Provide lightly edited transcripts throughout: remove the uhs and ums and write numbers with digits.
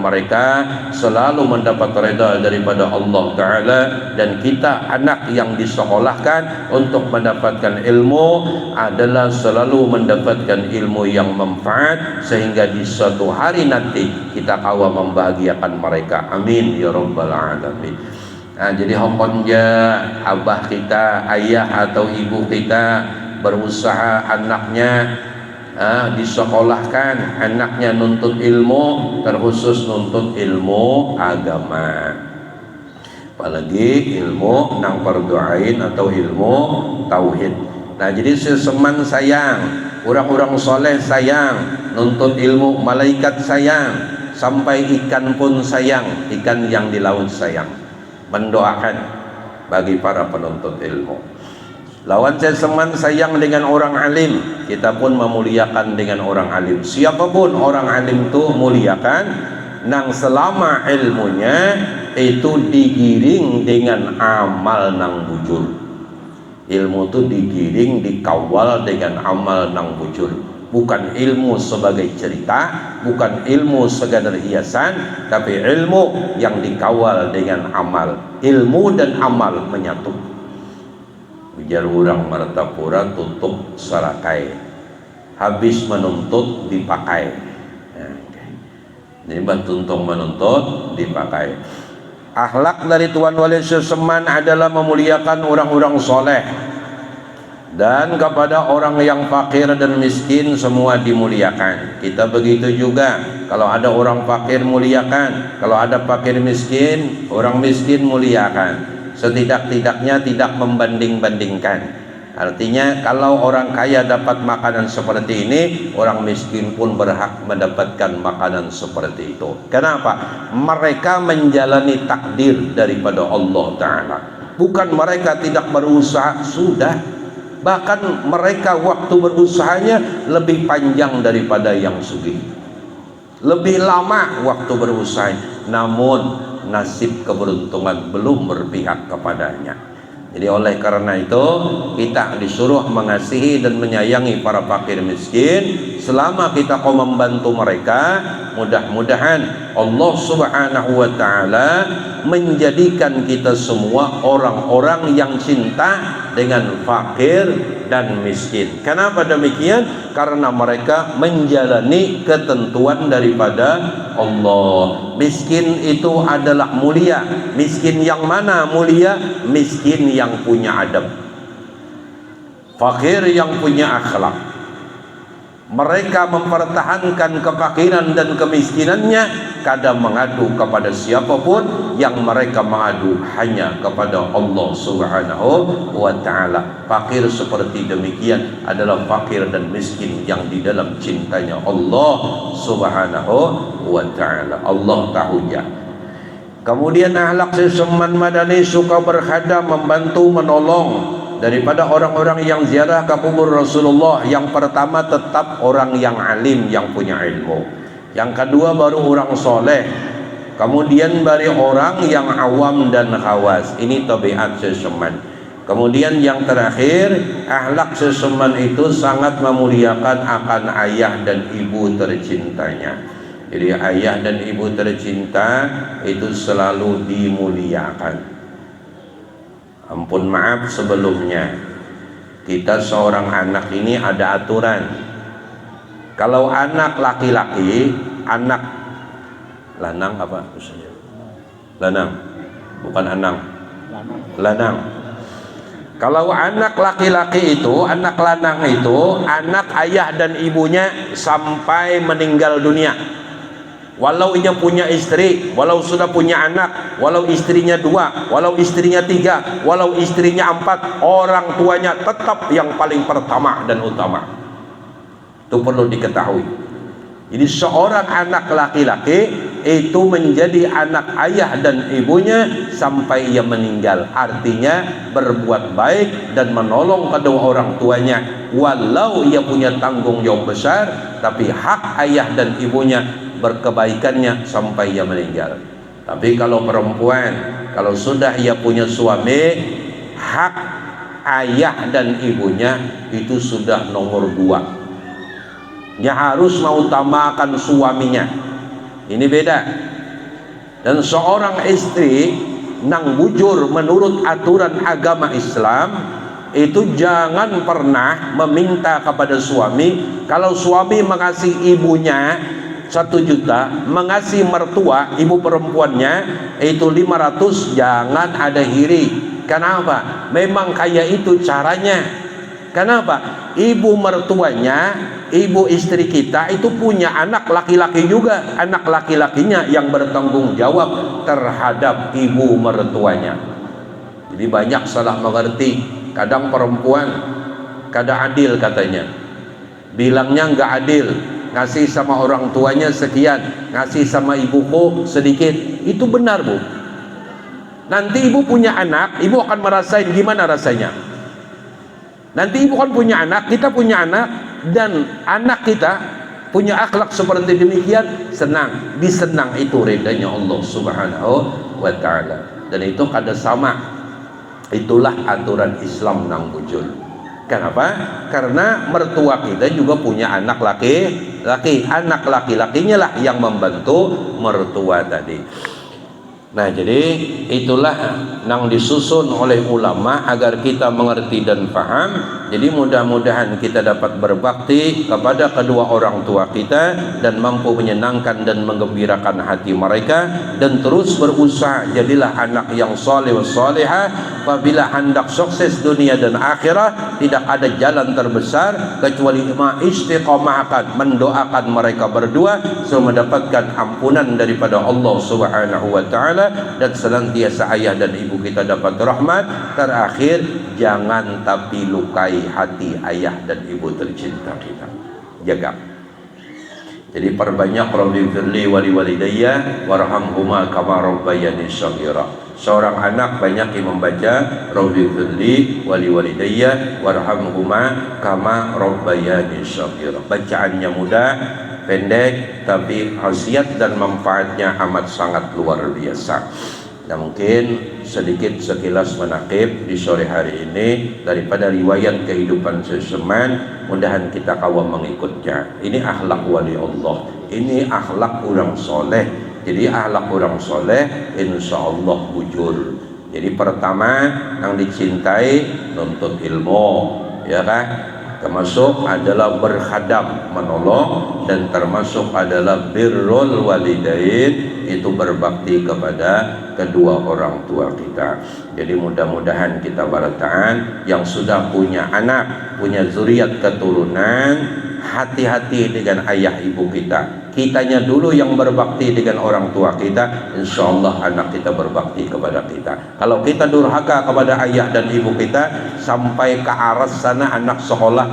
mereka selalu mendapat redha daripada Allah Ta'ala, dan kita anak yang disekolahkan untuk mendapatkan ilmu adalah selalu mendapatkan ilmu yang manfaat, sehingga di suatu hari nanti kita kawa membahagiakan mereka. Amin ya rabbal alamin. Jadi hokonja abah kita, ayah atau ibu kita berusaha anaknya disekolahkan, anaknya nuntut ilmu, terkhusus nuntut ilmu agama, apalagi ilmu nang fardu'ain atau ilmu tauhid. Nah, jadi seseman sayang, orang-orang soleh sayang, nuntut ilmu malaikat sayang, sampai ikan pun sayang, ikan yang di laut sayang, mendoakan bagi para penuntut ilmu. Lawan seseman sayang dengan orang alim, kita pun memuliakan dengan orang alim. Siapapun orang alim itu muliakan, nang selama ilmunya itu digiring dengan amal nang bujur. Ilmu itu digiring, dikawal dengan amal nang bujur. Bukan ilmu sebagai cerita, bukan ilmu sekadar hiasan, tapi ilmu yang dikawal dengan amal. Ilmu dan amal menyatu. Ujar orang Martapura, tutup sarakai, habis menuntut dipakai. Jadi tuntung menuntut dipakai. Akhlak dari Tuan Wali Seseman adalah memuliakan orang-orang soleh, dan kepada orang yang fakir dan miskin semua dimuliakan. Kita begitu juga, kalau ada orang fakir muliakan, kalau ada fakir miskin, orang miskin muliakan. Setidak-tidaknya tidak membanding-bandingkan. Artinya kalau orang kaya dapat makanan seperti ini, orang miskin pun berhak mendapatkan makanan seperti itu. Kenapa? Mereka menjalani takdir daripada Allah Ta'ala. Bukan mereka tidak berusaha, sudah. Bahkan mereka waktu berusahanya lebih panjang daripada yang sugih, lebih lama waktu berusaha, namun nasib keberuntungan belum berpihak kepadanya. Jadi oleh karena itu kita disuruh mengasihi dan menyayangi para fakir miskin. Selama kita mau membantu mereka, mudah-mudahan Allah Subhanahu wa Ta'ala menjadikan kita semua orang-orang yang cinta dengan fakir dan miskin. Kenapa demikian? Karena mereka menjalani ketentuan daripada Allah. Miskin itu adalah mulia. Miskin yang mana mulia? Miskin yang punya adab, fakir yang punya akhlak. Mereka mempertahankan kefakiran dan kemiskinannya, kadang mengadu kepada siapapun, yang mereka mengadu hanya kepada Allah Subhanahu wa Ta'ala. Fakir seperti demikian adalah fakir dan miskin yang di dalam cintanya Allah Subhanahu wa Ta'ala. Allah tahunya. Kemudian akhlak Seseman Madani suka berkhadam, membantu, menolong. Daripada orang-orang yang ziarah ke kubur Rasulullah, yang pertama tetap orang yang alim, yang punya ilmu. Yang kedua baru orang soleh. Kemudian baru orang yang awam dan khawas. Ini tabiat Seseman. Kemudian yang terakhir, akhlak Seseman itu sangat memuliakan akan ayah dan ibu tercintanya. Jadi ayah dan ibu tercinta itu selalu dimuliakan. Ampun maaf sebelumnya, kita seorang anak ini ada aturan. Kalau anak laki-laki, anak lanang apa maksudnya? Lanang, bukan anang. Lanang. Kalau anak laki-laki itu, anak lanang itu, anak ayah dan ibunya sampai meninggal dunia. Walau ia punya istri, walau sudah punya anak, walau istrinya 2, walau istrinya 3, walau istrinya 4, orang tuanya tetap yang paling pertama dan utama. Itu perlu diketahui. Jadi seorang anak laki-laki itu menjadi anak ayah dan ibunya sampai ia meninggal. Artinya berbuat baik dan menolong kedua orang tuanya, walau ia punya tanggung jawab besar, tapi hak ayah dan ibunya berkebaikannya sampai ia meninggal. Tapi kalau perempuan, kalau sudah ia punya suami, hak ayah dan ibunya itu sudah nomor 2. Dia harus mengutamakan suaminya. Ini beda. Dan seorang istri nang bujur menurut aturan agama Islam itu jangan pernah meminta kepada suami. Kalau suami mengasihi ibunya 1 juta, mengasihi mertua ibu perempuannya itu 500, jangan ada hiri. Kenapa? Memang kayak itu caranya. Kenapa? Ibu mertuanya, ibu istri kita itu punya anak laki-laki juga. Anak laki-lakinya yang bertanggung jawab terhadap ibu mertuanya. Jadi banyak salah mengerti. Kadang perempuan kada adil katanya, bilangnya nggak adil, ngasih sama orang tuanya sekian, ngasih sama ibuku sedikit. Itu benar, Bu. Nanti ibu punya anak, ibu akan merasain gimana rasanya. Nanti ibu kan punya anak, kita punya anak, dan anak kita punya akhlak seperti demikian, senang. Disenang itu ridanya Allah Subhanahu wa ta'ala. Dan itu kada sama. Itulah aturan Islam nang bujul. Kenapa? Karena mertua kita juga punya anak laki-laki. Anak laki-lakinya lah yang membantu mertua tadi. Nah, jadi itulah yang disusun oleh ulama agar kita mengerti dan paham. Jadi mudah-mudahan kita dapat berbakti kepada kedua orang tua kita dan mampu menyenangkan dan menggembirakan hati mereka, dan terus berusaha jadilah anak yang saleh wa salihah. Apabila hendak sukses dunia dan akhirat, tidak ada jalan terbesar kecuali istiqomahkan, mendoakan mereka berdua supaya mendapatkan ampunan daripada Allah Subhanahu wa ta'ala, dan senantiasa ayah dan ibu kita dapat rahmat. Terakhir, jangan tapi lukai hati ayah dan ibu tercinta kita. Jaga. Jadi perbanyak rabbi firli wali walidayya warhamhuma kama rabbayani shaghira. Seorang anak banyak yang membaca rabbi firli wali walidayya warhamhuma kama rabbayani shaghira. Bacaannya mudah, pendek, tapi khasiat dan manfaatnya amat sangat luar biasa. Nah, mungkin sedikit sekilas menakib di sore hari ini daripada riwayat kehidupan seseman, mudahan kita kawam mengikutnya. Ini akhlak wali Allah, ini akhlak orang soleh. Jadi akhlak orang soleh insya Allah bujur. Jadi pertama yang dicintai nuntut ilmu, ya kan? Termasuk adalah berkhadam, menolong, dan termasuk adalah birrul walidain, itu berbakti kepada kedua orang tua kita. Jadi mudah-mudahan kita barataan yang sudah punya anak, punya zuriat keturunan, hati-hati dengan ayah ibu kita. Kitanya dulu yang berbakti dengan orang tua kita, insya Allah anak kita berbakti kepada kita. Kalau kita durhaka kepada ayah dan ibu kita, sampai ke aras sana anak sekolah,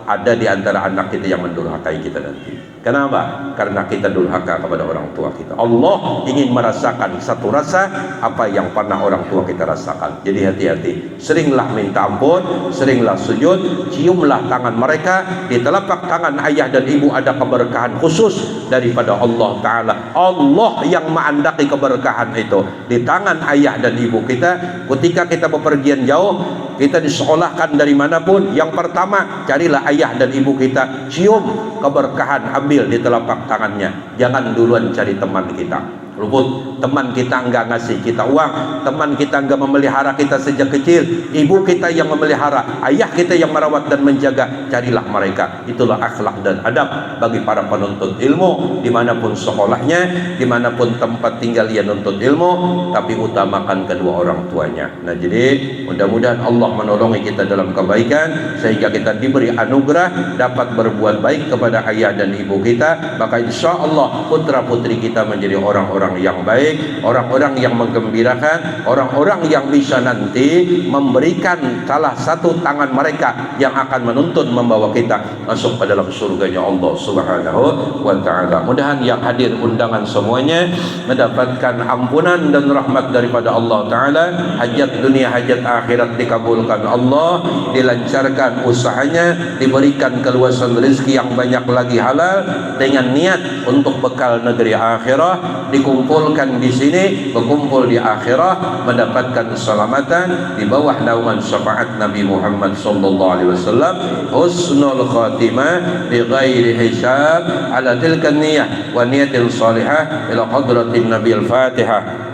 ada di antara anak kita yang mendurhakai kita nanti. Kenapa? Karena kita durhaka kepada orang tua kita. Allah ingin merasakan satu rasa apa yang pernah orang tua kita rasakan. Jadi hati-hati. Seringlah minta ampun, seringlah sujud, ciumlah tangan mereka. Di telapak tangan ayah dan ibu ada keberkahan khusus daripada Allah Ta'ala. Allah yang mengandaki keberkahan itu di tangan ayah dan ibu kita. Ketika kita bepergian jauh, kita disekolahkan dari manapun, yang pertama carilah ayah dan ibu kita, cium keberkahan, ambil di telapak tangannya. Jangan duluan cari teman kita. Luput, teman kita enggak ngasih kita uang, teman kita enggak memelihara kita sejak kecil, ibu kita yang memelihara, ayah kita yang merawat dan menjaga, carilah mereka. Itulah akhlak dan adab bagi para penuntut ilmu, dimanapun sekolahnya, dimanapun tempat tinggal ia nuntut ilmu, tapi utamakan kedua orang tuanya. Nah, jadi mudah-mudahan Allah menolongi kita dalam kebaikan, sehingga kita diberi anugerah dapat berbuat baik kepada ayah dan ibu kita, maka insya Allah putra putri kita menjadi orang-orang yang baik, orang-orang yang menggembirakan, orang-orang yang bisa nanti memberikan salah satu tangan mereka yang akan menuntun membawa kita masuk ke dalam surganya Allah Subhanahu wa ta'ala. Mudahan yang hadir undangan semuanya mendapatkan ampunan dan rahmat daripada Allah Ta'ala, hajat dunia hajat akhirat dikabulkan Allah, dilancarkan usahanya, diberikan keluasan rezeki yang banyak lagi halal dengan niat untuk bekal negeri akhirat, dikumpulkan dikumpulkan di sini, berkumpul di akhirat, mendapatkan keselamatan di bawah naungan syafaat Nabi Muhammad sallallahu alaihi wasallam. Husnul khatimah bi ghairi hisab ala tilka niyyah wa niyatin salihah ila hadratin Nabi al-Fatihah.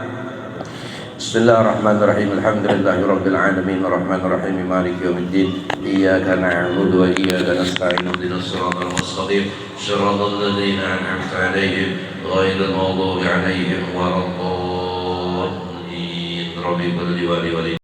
Bismillahirrahmanirrahim. Alhamdulillahirabbil alamin arrahmanir rahim maliki yaumiddin. Iyyaka na'budu wa iyyaka nasta'in ihdinas siratal mustaqim siratal ladzina an'amta 'alaihim ghairil maghdubi 'alaihim waladdallin. Rabbi qul li wa li